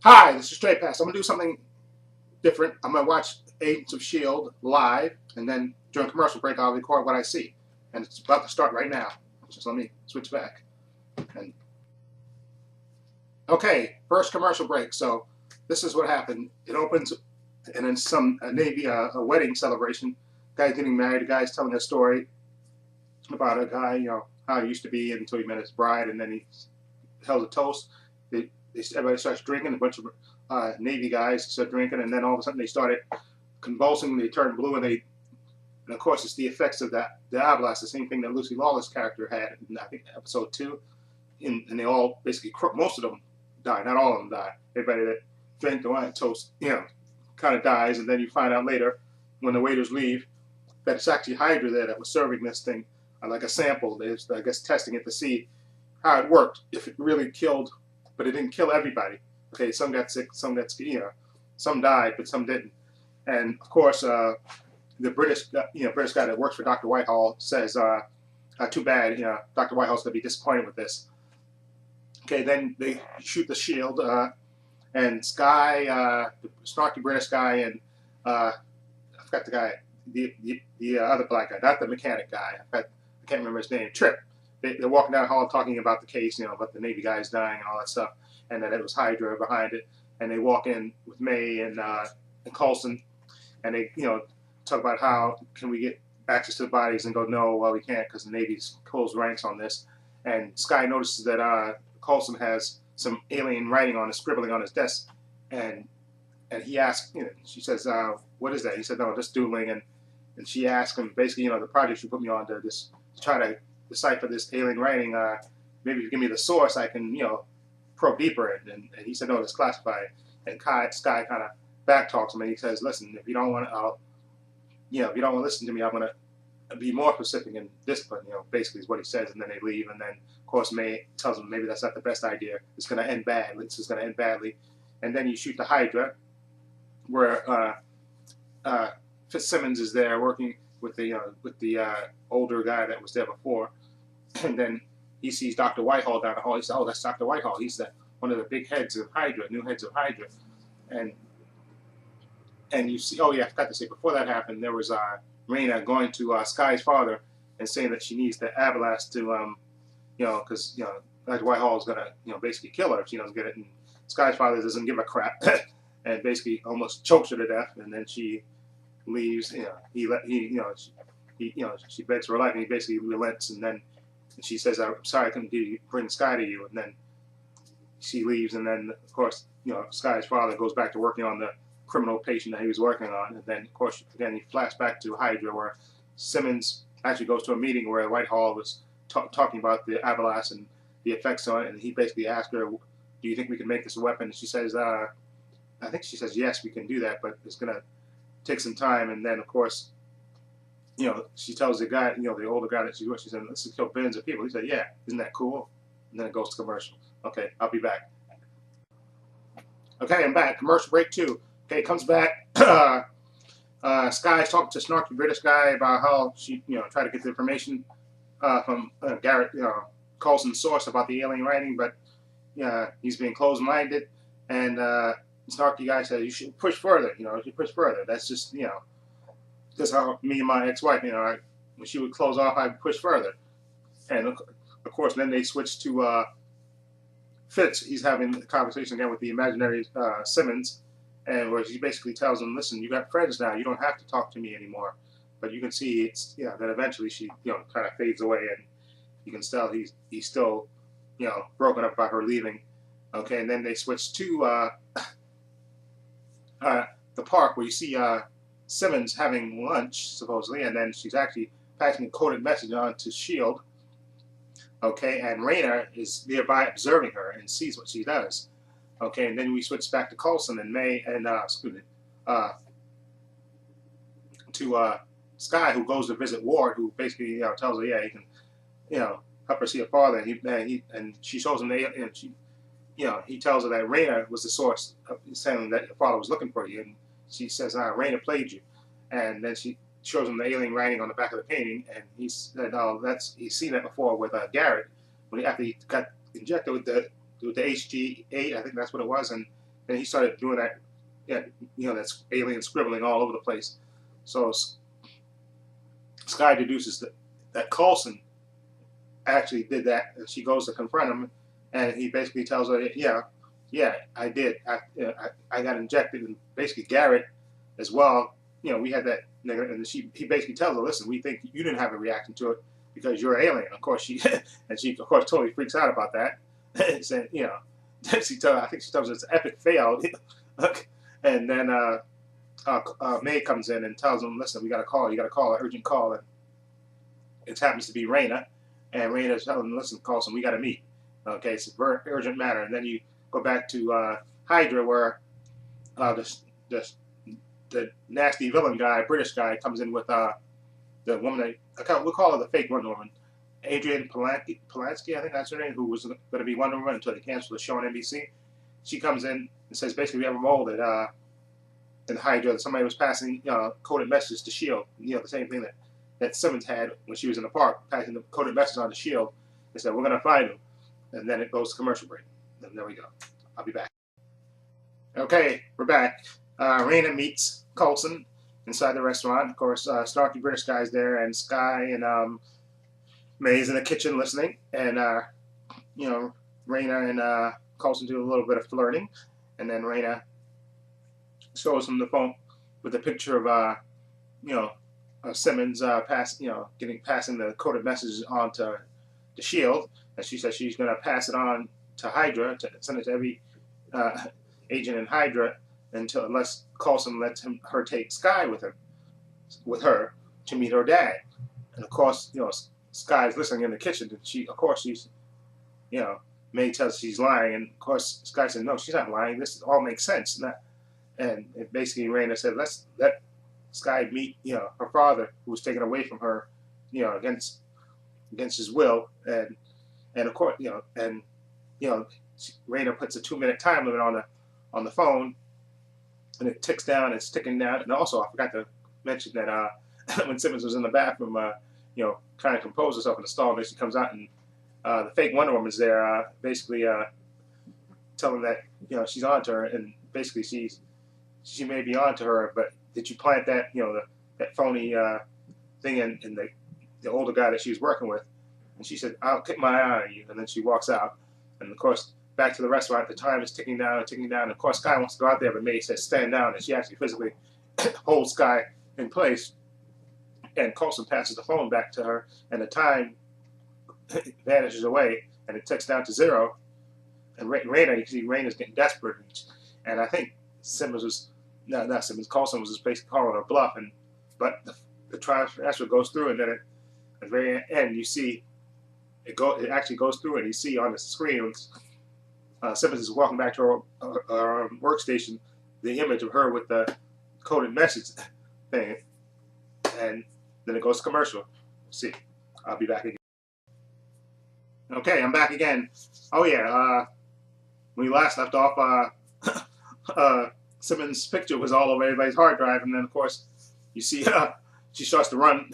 Hi, this is trepacer. I'm gonna do something different. I'm gonna watch Agents of S.H.I.E.L.D. live, and then during commercial break, I'll record what I see. And it's about to start right now. Just let me switch back. And okay, first commercial break. So this is what happened. It opens, and then some Navy a wedding celebration. Guy's getting married. The guy's telling a story about a guy, how he used to be until he met his bride, and then he held a toast. Everybody starts drinking. A bunch of Navy guys start drinking, and then all of a sudden they started convulsing. They turned blue, and of course it's the effects of the Ablast, the same thing that Lucy Lawless' character had in I think episode 2. And they all basically, most of them die. Not all of them die. Everybody that drank the wine toast, kind of dies, and then you find out later when the waiters leave that it's actually Hydra there that was serving this thing like a sample. They're, I guess, testing it to see how it worked, if it really killed, but it didn't kill everybody. Okay, some got sick, some got, some died, but some didn't. And of course, the British guy that works for Dr. Whitehall says, "Too bad, Dr. Whitehall's gonna be disappointed with this." Okay, then they shoot the shield, and Sky, the snarky British guy, and I forgot the guy, the other black guy, not the mechanic guy. I can't remember his name. Trip. They're walking down the hall talking about the case, about the Navy guys dying and all that stuff, and that it was Hydra behind it. And they walk in with May and Coulson, and they, talk about how can we get access to the bodies, and go, no, well, we can't because the Navy's closed ranks on this. And Sky notices that Coulson has some alien writing on it, scribbling on his desk, and he asks, she says, what is that? He said, no, just doodling. And she asked him, basically, the project you put me on to try to decipher this alien writing, maybe if you give me the source, I can, probe deeper. And he said, no, it's classified. And Sky kind of backtalks him, and he says, listen, if you don't want to, if you don't want to listen to me, I'm going to be more specific and disciplined, basically is what he says. And then they leave. And then, of course, May tells him maybe that's not the best idea. It's going to end badly. It's just going to end badly. And then you shoot the Hydra, where Fitzsimmons is there working with the older guy that was there before. And then he sees Dr. Whitehall down the hall. He says, oh, that's Dr. Whitehall. He's one of the big heads of Hydra, new heads of Hydra. And you see, oh yeah, I forgot to say, before that happened, there was Raina going to Sky's father and saying that she needs the Ablast to, because, Dr. Whitehall is going to, basically kill her if she doesn't get it. And Sky's father doesn't give a crap and basically almost chokes her to death. And then she leaves, she begs for her life, and he basically relents. And then she says, I'm sorry I couldn't bring Sky to you. And then she leaves, and then, of course, Sky's father goes back to working on the criminal patient that he was working on. And then, of course, again, he flashed back to Hydra, where Simmons actually goes to a meeting where Whitehall was talking about the Ablast and the effects on it, and he basically asked her, do you think we can make this a weapon? And she says, I think she says, yes, we can do that, but it's going to take some time. And then, of course, she tells the guy, the older guy that she's with, she said, this will kill billions of people. He said, yeah, isn't that cool? And then it goes to commercial. Okay, I'll be back. Okay, I'm back. Commercial break 2. Okay, comes back. Sky's talking to snarky British guy about how she, tried to get the information from Garrett, Coulson's source about the alien writing, but he's being closed-minded. And snarky guy says, you should push further. You should push further. That's just, just how me and my ex-wife, when she would close off, I'd push further. And of course, then they switch to Fitz. He's having a conversation again with the imaginary Simmons, and where she basically tells him, listen, you got friends now. You don't have to talk to me anymore. But you can see it's, that eventually she, kind of fades away, and you can tell he's still, broken up by her leaving. Okay, and then they switch to the park, where you see Simmons having lunch, supposedly, and then she's actually passing a coded message on to S.H.I.E.L.D. Okay, and Raina is nearby observing her and sees what she does. Okay, and then we switch back to Coulson and May and to Sky, who goes to visit Ward, who basically tells her, yeah, he can help her see her father, and she shows him he tells her that Raina was the source of saying that your father was looking for you, and she says, Raina played you, and then she shows him the alien writing on the back of the painting, and he said, oh, he's seen that before with Garrett, after he got injected with the HG8, I think that's what it was, and and he started doing that, yeah, that's alien scribbling all over the place. So Sky deduces that Coulson actually did that, and she goes to confront him, and he basically tells her, yeah, I did. I got injected, and basically Garrett as well. We had that nigga, and he basically tells her, listen, we think you didn't have a reaction to it because you're an alien. Of course she and she of course totally freaks out about that. Saying, I think she tells us it's an epic fail. And then May comes in and tells him, listen, we got a call. You got to call, an urgent call, and it happens to be Raina. And Raina's telling him, listen, Coulson, we got to meet. Okay, it's a very urgent matter. And then you go back to Hydra, where the nasty villain guy, British guy, comes in with the woman we'll call her the fake Wonder Woman, Adrian Polanski, I think that's her name, who was going to be Wonder Woman until they canceled the show on NBC. She comes in and says, basically, we have a mole that in Hydra that somebody was passing coded messages to S.H.I.E.L.D. The same thing that Simmons had when she was in the park, passing the coded messages on to S.H.I.E.L.D. They said, we're going to find him. And then it goes to commercial break. And there we go. I'll be back. Okay, we're back. Raina meets Coulson inside the restaurant. Of course, snarky British guy's there, and Sky and May's in the kitchen listening. And, Raina and Coulson do a little bit of flirting. And then Raina shows him the phone with a picture of, Simmons passing the coded messages on to S.H.I.E.L.D. And she says she's going to pass it on to Hydra, to send it to every agent in Hydra, unless Coulson lets her take Sky with her to meet her dad. And of course, Sky's listening in the kitchen, and she's May tells she's lying, and of course Sky said, no, she's not lying. This all makes sense. And basically Raina said, let's let Sky meet her father, who was taken away from her against his will, and of course Raina puts a 2-minute time limit on the phone, and it ticks down. It's ticking down. And also, I forgot to mention that when Simmons was in the bathroom, trying to compose herself in the stall, and she comes out, and the fake Wonder Woman's there, basically telling that she's on to her, and basically she may be on to her, but did you plant that that phony thing in the older guy that she was working with? And she said, I'll keep my eye on you. And then she walks out, and of course back to the restaurant. The time is ticking down and ticking down. And of course Sky wants to go out there, but May says stand down, and she actually physically holds Sky in place. And Coulson passes the phone back to her, and the time vanishes away, and it ticks down to 0. And Raina, you see Raina's getting desperate, and I think Simmons was not Simmons. Coulson was just basically calling her bluff, but the transfer goes through, and then at the very end you see it actually goes through, and you see on the screen Simmons is walking back to her workstation, the image of her with the coded message thing, and then it goes to commercial. See, I'll be back again. Okay, I'm back again. Oh yeah, when we last left off, Simmons' picture was all over everybody's hard drive, and then of course you see she starts to run,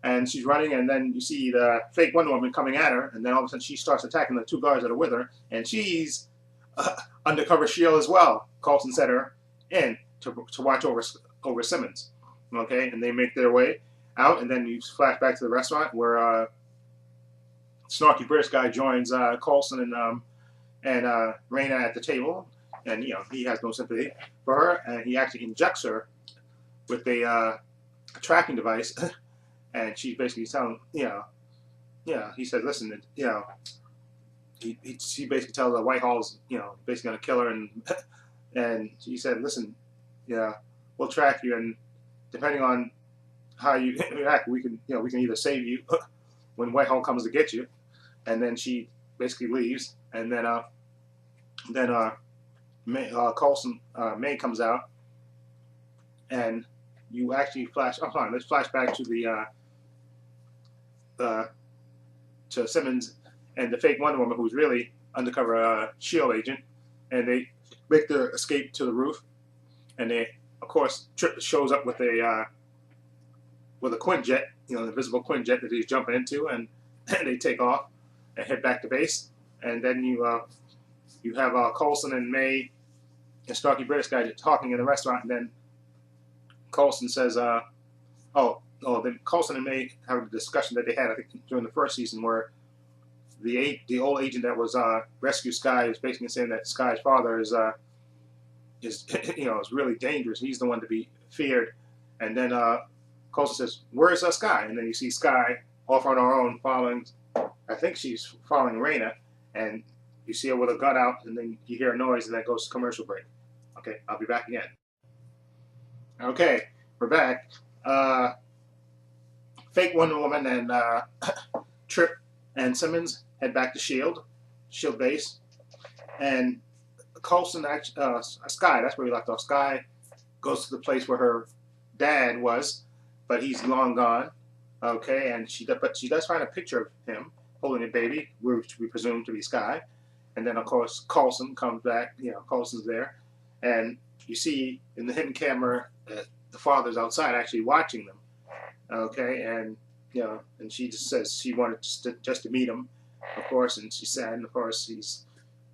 and she's running, and then you see the fake Wonder Woman coming at her, and then all of a sudden she starts attacking the 2 guards that are with her, and she's undercover S.H.I.E.L.D. as well. Coulson set her in to watch over Simmons. Okay, and they make their way out, and then you flash back to the restaurant where snarky British guy joins Coulson and Raina at the table, and he has no sympathy for her, and he actually injects her with a tracking device, and she's basically telling he said, listen, she basically tells her Whitehall's basically gonna kill her, and she said, listen, we'll track you, and depending on how you react, we can either save you when Whitehall comes to get you. And then she basically leaves, and then May comes out, and you actually flash. Oh, fine. Let's flash back to to Simmons and the fake Wonder Woman, who's really undercover S.H.I.E.L.D. agent, and they make their escape to the roof, and they, of course, Trip shows up with a Quinjet, the invisible Quinjet that he's jumping into, and they take off and head back to base. And then you have Coulson and May a snarky British guy talking in the restaurant, and then Coulson says, then Coulson and May have a discussion that they had, I think, during the first season, where the old agent that was rescued Sky is basically saying that Sky's father is is really dangerous. He's the one to be feared. And then Coulson says, "Where's Sky?" And then you see Sky off on her own following. I think she's following Raina, and you see her with a gun out, and then you hear a noise, and that goes to commercial break. Okay, I'll be back again. Okay, we're back. Fake Wonder Woman and Trip and Simmons head back to S.H.I.E.L.D. base, and Coulson, Sky, that's where we left off. Sky goes to the place where her dad was, but he's long gone. Okay, and she does find a picture of him holding a baby, which we presume to be Sky. And then, of course, Coulson comes back. Coulson's there, and you see in the hidden camera the father's outside actually watching them. Okay, and and she just says she wanted just to meet him, of course, and she's sad, and of course he's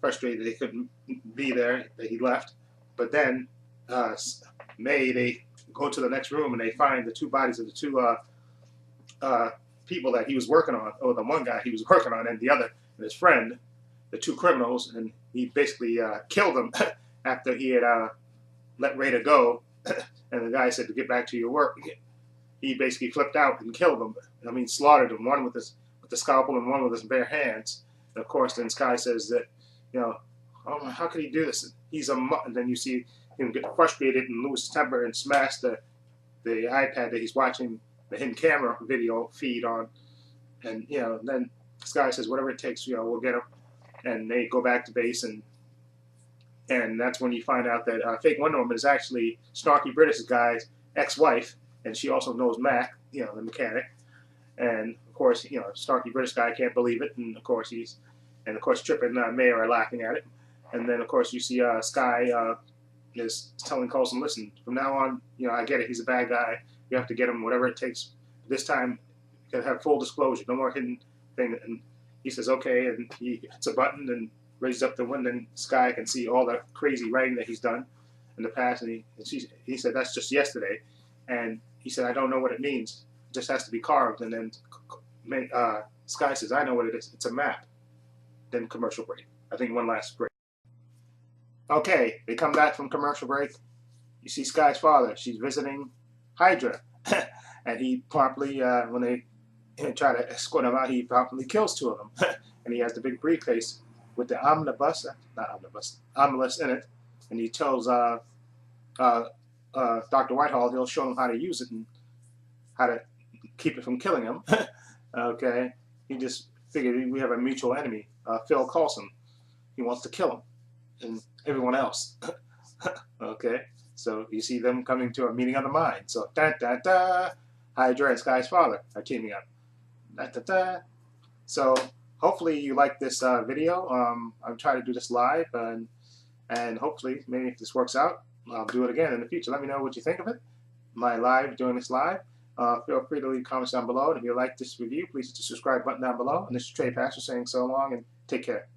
frustrated that he couldn't be there, that he left. But then they go to the next room and they find the two bodies of the two people that he was working on, or the one guy he was working on, and the other, and his friend, the two criminals, and he basically killed them after he had let Rada go, and the guy said to get back to your work. He basically flipped out and killed them. I mean, slaughtered them, one with the scalpel and one with his bare hands. And of course, then Sky says that, oh, how could he do this? And he's a mutt. And then you see him get frustrated and lose his temper and smash the iPad that he's watching the hidden camera video feed on. And then Sky says, whatever it takes, we'll get him. And they go back to base, and that's when you find out that Fake Wonder Woman is actually snarky British guy's ex-wife. And she also knows Mac, the mechanic, and of course, snarky British guy can't believe it, and of course Trip and May are laughing at it, and then of course you see Sky is telling Coulson, listen, from now on, I get it, he's a bad guy, you have to get him whatever it takes. This time, you gotta have full disclosure, no more hidden thing. And he says okay, and he hits a button and raises up the window, and Sky can see all the crazy writing that he's done in the past, and he said that's just yesterday, and he said, I don't know what it means. It just has to be carved. And then Sky says, I know what it is. It's a map. Then commercial break. I think one last break. Okay, they come back from commercial break. You see Sky's father. She's visiting Hydra. And he promptly, when they try to escort him out, he promptly kills two of them. And he has the big briefcase with the omnibus in it. And he tells Dr. Whitehall, he'll show him how to use it and how to keep it from killing him. Okay, he just figured we have a mutual enemy, Phil Coulson. He wants to kill him and everyone else. Okay, so you see them coming to a meeting of the mind. So Hydra and Sky's father are teaming up. So hopefully you like this video. I'm trying to do this live, and hopefully maybe if this works out, I'll do it again in the future. Let me know what you think of it. Doing this live. Feel free to leave comments down below. And if you like this review, please hit the subscribe button down below. And this is trepacer saying so long and take care.